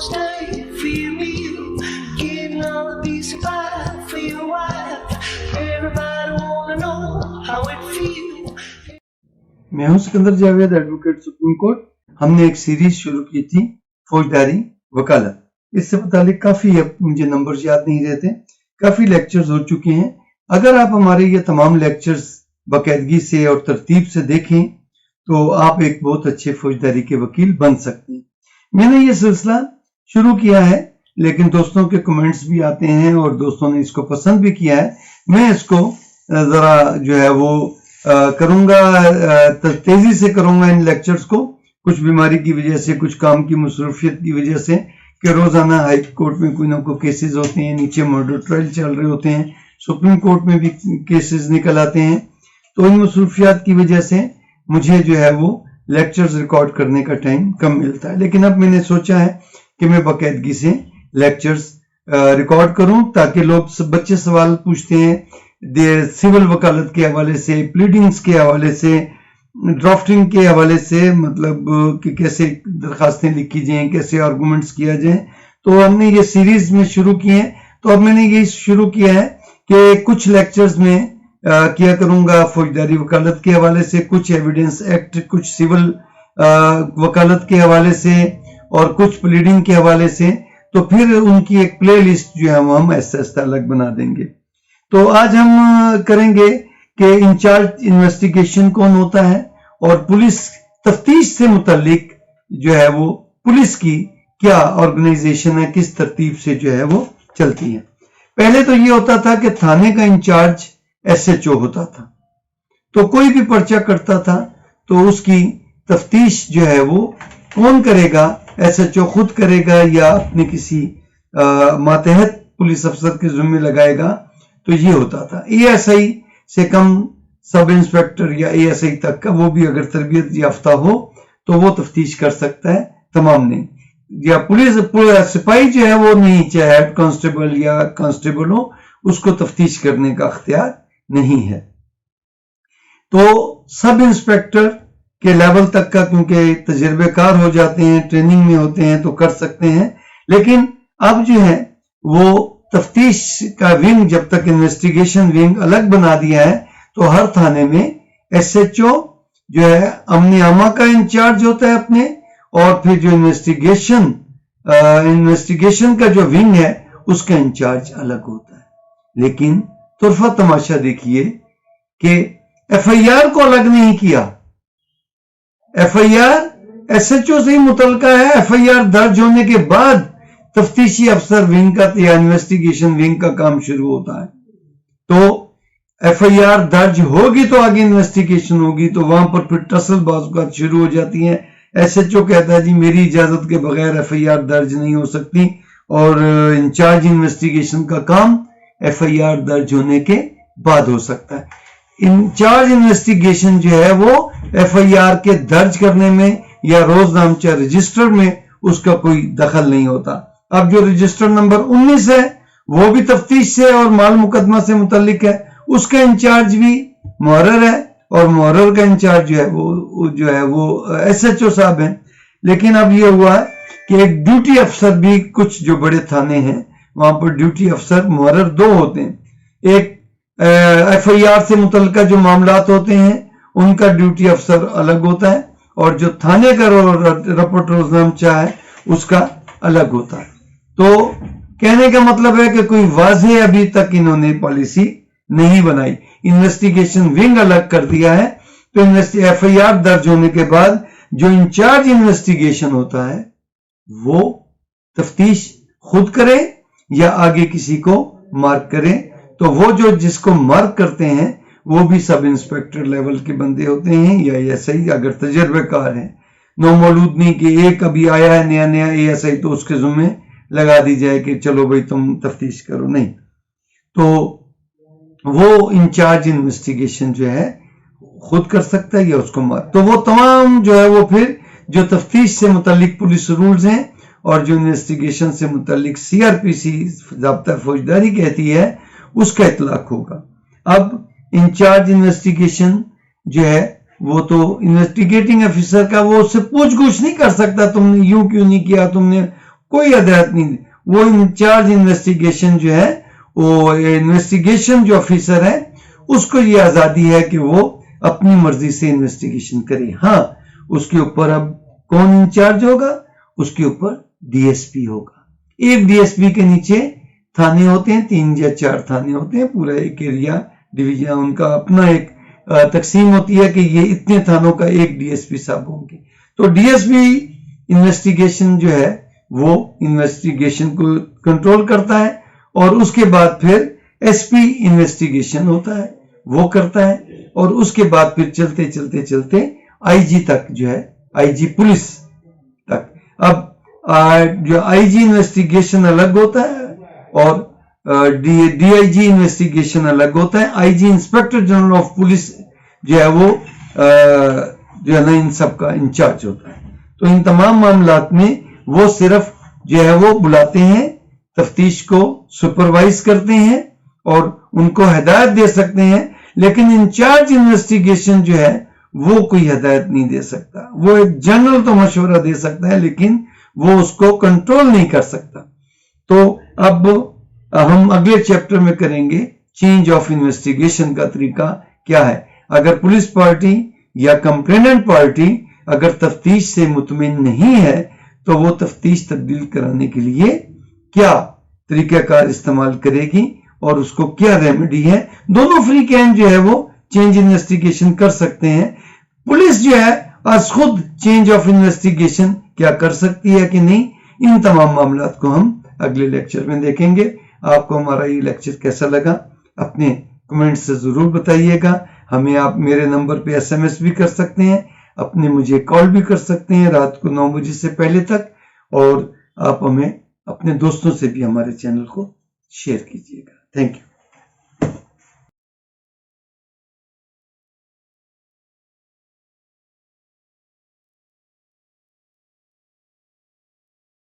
stay for your meal, getting all a piece of pie for your wife. Everybody wanna know how it feels. मैं हूं Sikandar Javed, advocate supreme court. हमने एक series शुरू की थी फौजदारी वकालत। इससे मुतालिक काफी, अब मुझे नंबर्स याद नहीं रहते, काफी लेक्चर्स हो चुके हैं। अगर आप हमारे ये तमाम लेक्चर्स बाकायदगी से और तरतीब से देखें तो आप एक बहुत अच्छे फौजदारी के वकील बन सकते हैं। मैंने ये सिलसिला शुरू किया है, लेकिन दोस्तों के कमेंट्स भी आते हैं और दोस्तों ने इसको पसंद भी किया है। मैं इसको जरा जो है वो करूंगा, तेजी से करूंगा इन लेक्चर्स को, कुछ बीमारी की वजह से, कुछ काम की मसरूफियत की वजह से, कि रोजाना हाई कोर्ट में कोई ना कोई केसेस होते हैं, नीचे मर्डर ट्रायल चल रहे होते हैं, सुप्रीम कोर्ट में भी केसेस निकल आते हैं। तो इन मसरूफियात की वजह से मुझे जो है वो लेक्चर्स रिकॉर्ड करने का टाइम कम मिलता है। लेकिन अब मैंने सोचा है कि मैं बाकायदगी से लेक्चर्स रिकॉर्ड करूं, ताकि लोग बच्चे सवाल पूछते हैं सिविल वकालत के हवाले से, प्लीडिंग्स के हवाले से, ड्राफ्टिंग के हवाले से, मतलब कि कैसे दरखास्तें लिखी जाएं, कैसे आर्गूमेंट्स किया जाए। तो हमने ये सीरीज में शुरू किए हैं। तो अब मैंने ये शुरू किया है कि कुछ लेक्चर्स में किया करूंगा फौजदारी वकालत के हवाले से, कुछ एविडेंस एक्ट, कुछ सिविल वकालत के हवाले से और कुछ प्लीडिंग के हवाले से। तो फिर उनकी एक प्ले लिस्ट जो है वो हम ऐसा अलग बना देंगे। तो आज हम करेंगे कि इंचार्ज इन्वेस्टिगेशन कौन होता है और पुलिस तफ्तीश से मुतालिक जो है वो पुलिस की क्या ऑर्गेनाइजेशन है, किस तरतीब से जो है वो चलती है। पहले तो ये होता था कि थाने का इंचार्ज SHO होता था। तो कोई भी पर्चा करता था तो उसकी तफ्तीश जो है वो कौन करेगा, SHO खुद करेगा या अपने किसी मातहत पुलिस अफसर के जिम्मे लगाएगा। तो ये होता था। ASI से कम सब इंस्पेक्टर या ASI तक का, वो भी अगर तरबियत याफ्ता हो तो वो तफ्तीश कर सकता है, तमाम ने। या पुलिस सिपाही जो है वो नहीं, चाहे हेड कांस्टेबल या कांस्टेबल हो, उसको तफ्तीश करने का अख्तियार नहीं है। तो सब इंस्पेक्टर के लेवल तक का, क्योंकि तजर्बेकार हो जाते हैं, ट्रेनिंग में होते हैं, तो कर सकते हैं। लेकिन अब जो है वो तफ्तीश का विंग, जब तक इन्वेस्टिगेशन विंग अलग बना दिया है, तो हर थाने में SHO जो है अमने आमा का इंचार्ज होता है अपने, और फिर जो इन्वेस्टिगेशन का जो विंग है उसका इंचार्ज अलग होता है। लेकिन तुरफा तमाशा देखिए कि FIR को अलग नहीं किया। FIR SHO से ही मुतलका है। FIR दर्ज होने के बाद तफ्तीशी अफसर विंग का या इन्वेस्टिगेशन विंग का काम शुरू होता है। तो FIR दर्ज होगी तो आगे इन्वेस्टिगेशन होगी, तो वहां पर फिर टसलबाज़ शुरू हो जाती है। SHO कहता है जी मेरी इजाजत के बगैर FIR दर्ज नहीं हो सकती, और इंचार्ज इन्वेस्टिगेशन का काम FIR दर्ज होने के बाद हो सकता है। इंचार्ज इन्वेस्टिगेशन जो है वो FIR के दर्ज करने में या रोजनामचा रजिस्टर में उसका कोई दखल नहीं होता। अब जो रजिस्टर नंबर 19 है वो भी तफ्तीश से और माल मुकदमा से मुतल्लिक है, उसका इंचार्ज भी मुहर्रर है, और मुहर्रर का इंचार्ज जो है वो SHO साहब हैं। लेकिन अब ये हुआ है कि एक ड्यूटी अफसर भी, कुछ जो बड़े थाने हैं वहां पर ड्यूटी अफसर मुहर्रर 2 होते हैं। एक FIR से मुतल्लिका जो मामलात होते हैं उनका ड्यूटी अफसर अलग होता है, और जो थाने का रपट रोजनामचा है उसका अलग होता है। तो कहने का मतलब है कि कोई वाज़ेह अभी तक इन्होंने पॉलिसी नहीं बनाई। इन्वेस्टिगेशन विंग अलग कर दिया है। तो FIR दर्ज होने के बाद जो इंचार्ज इन्वेस्टिगेशन होता है वो तफ्तीश खुद करे या आगे किसी को मार्क करे। तो वो जो जिसको मार्क करते हैं वो भी सब इंस्पेक्टर लेवल के बंदे होते हैं या SI अगर तजर्बेकार हैं। नो मौलूद नहीं कि एक अभी आया है नया ASI तो उसके जुम्मे लगा दी जाए कि चलो भाई तुम तफ्तीश करो, नहीं। तो वो इंचार्ज इन्वेस्टिगेशन जो है खुद कर सकता है या उसको मार। तो वो तमाम जो है वो फिर जो तफ्तीश से मुतालिक पुलिस रूल्स हैं और जो इन्वेस्टिगेशन से मुतालिक CRPC ज़ाब्ता फौजदारी कहती है उसका इतलाक होगा। अब इंचार्ज इन्वेस्टिगेशन जो है वो तो इन्वेस्टिगेटिंग ऑफिसर का, वो उससे पूछ गुछ नहीं कर सकता तुमने यूं क्यों नहीं किया, तुमने कोई हदायत नहीं, वो इंचार्ज इन्वेस्टिगेशन जो है, वो इन्वेस्टिगेशन जो ऑफिसर है उसको ये आजादी है कि वो अपनी मर्जी से इन्वेस्टिगेशन करे। हाँ, उसके ऊपर अब कौन इंचार्ज होगा, उसके ऊपर डीएसपी होगा। एक डीएसपी के नीचे थाने होते हैं, 3 या 4 थाने होते हैं, पूरा एक एरिया डिवीजन, उनका अपना एक तकसीम होती है कि ये इतने थानों का एक डीएसपी साहब होंगे। तो डीएसपी इन्वेस्टिगेशन जो है वो इन्वेस्टिगेशन को कंट्रोल करता है, और उसके बाद फिर एसपी इन्वेस्टिगेशन होता है, वो करता है, और उसके बाद फिर चलते चलते चलते आईजी तक जो है, आईजी पुलिस तक। अब जो आईजी इन्वेस्टिगेशन अलग होता है और डीआईजी इन्वेस्टिगेशन अलग होता है। IG inspector general of police जो है वो जो है ना इन सब का इंचार्ज होता है। तो इन तमाम मामलात में वो सिर्फ जो है वो बुलाते हैं, तफ्तीश को सुपरवाइज करते हैं और उनको हिदायत दे सकते हैं, लेकिन इंचार्ज इन्वेस्टिगेशन जो है वो कोई हिदायत नहीं दे सकता। वो एक जनरल तो मशवरा दे सकता है, लेकिन वो उसको कंट्रोल नहीं कर सकता। तो अब हम अगले चैप्टर में करेंगे चेंज ऑफ इन्वेस्टिगेशन का तरीका क्या है। अगर पुलिस पार्टी या कंप्लेनेंट पार्टी अगर तफ्तीश से मुतमिन नहीं है तो वो तफ्तीश तब्दील कराने के लिए क्या तरीकाकार इस्तेमाल करेगी और उसको क्या रेमेडी है। दोनों फ्री कैन जो है वो चेंज इन्वेस्टिगेशन कर सकते हैं। पुलिस जो है आज खुद चेंज ऑफ इन्वेस्टिगेशन क्या कर सकती है कि नहीं, इन तमाम मामलात को हम अगले लेक्चर में देखेंगे। आपको हमारा ये लेक्चर कैसा लगा अपने कमेंट से जरूर बताइएगा। हमें आप मेरे नंबर पे एसएमएस भी कर सकते हैं, अपने मुझे कॉल भी कर सकते हैं रात को 9 बजे से पहले तक, और आप हमें अपने दोस्तों से भी हमारे चैनल को शेयर कीजिएगा। Thank you.